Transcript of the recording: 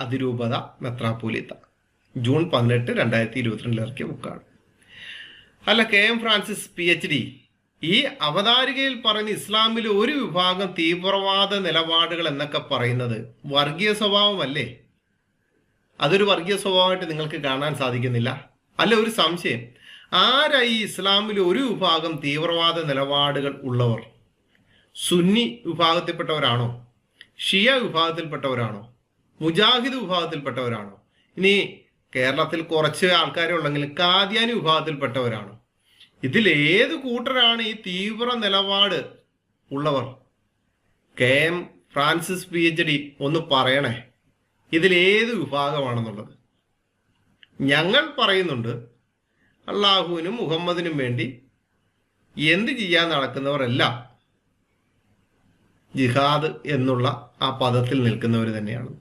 അതിരൂപത മെത്രാപ്പോലീത്ത, ജൂൺ 18, 2022 ഇറക്കിയ ബുക്കാണ്. അല്ല, KM ഫ്രാൻസിസ് PhD ഈ അവതാരികയിൽ പറയുന്ന ഇസ്ലാമിലെ ഒരു വിഭാഗം തീവ്രവാദ നിലപാടുകൾ എന്നൊക്കെ പറയുന്നത് വർഗീയ സ്വഭാവമല്ലേ? അതൊരു വർഗീയ സ്വഭാവമായിട്ട് നിങ്ങൾക്ക് കാണാൻ സാധിക്കുന്നില്ല? അല്ല, ഒരു സംശയം, ആരായി ഇസ്ലാമിലെ ഒരു വിഭാഗം തീവ്രവാദ നിലപാടുകൾ ഉള്ളവർ? സുന്നി വിഭാഗത്തിൽപ്പെട്ടവരാണോ? ഷിയ വിഭാഗത്തിൽപ്പെട്ടവരാണോ? മുജാഹിദ് വിഭാഗത്തിൽപ്പെട്ടവരാണോ? ഇനി കേരളത്തിൽ കുറച്ച് ആൾക്കാരെ ഉള്ളെങ്കിൽ കാദ്യാനി വിഭാഗത്തിൽപ്പെട്ടവരാണോ? ഇതിലേത് കൂട്ടരാണ് ഈ തീവ്ര നിലപാട് ഉള്ളവർ? KM ഫ്രാൻസിസ് PhD ഒന്ന് പറയണേ, ഇതിലേത് വിഭാഗമാണെന്നുള്ളത്. ഞങ്ങൾ പറയുന്നുണ്ട്, അള്ളാഹുവിനും മുഹമ്മദിനും വേണ്ടി എന്ത് ചെയ്യാൻ നടക്കുന്നവരെല്ലാം ജിഹാദ് എന്നുള്ള ആ പദത്തിൽ നിൽക്കുന്നവർ തന്നെയാണ്.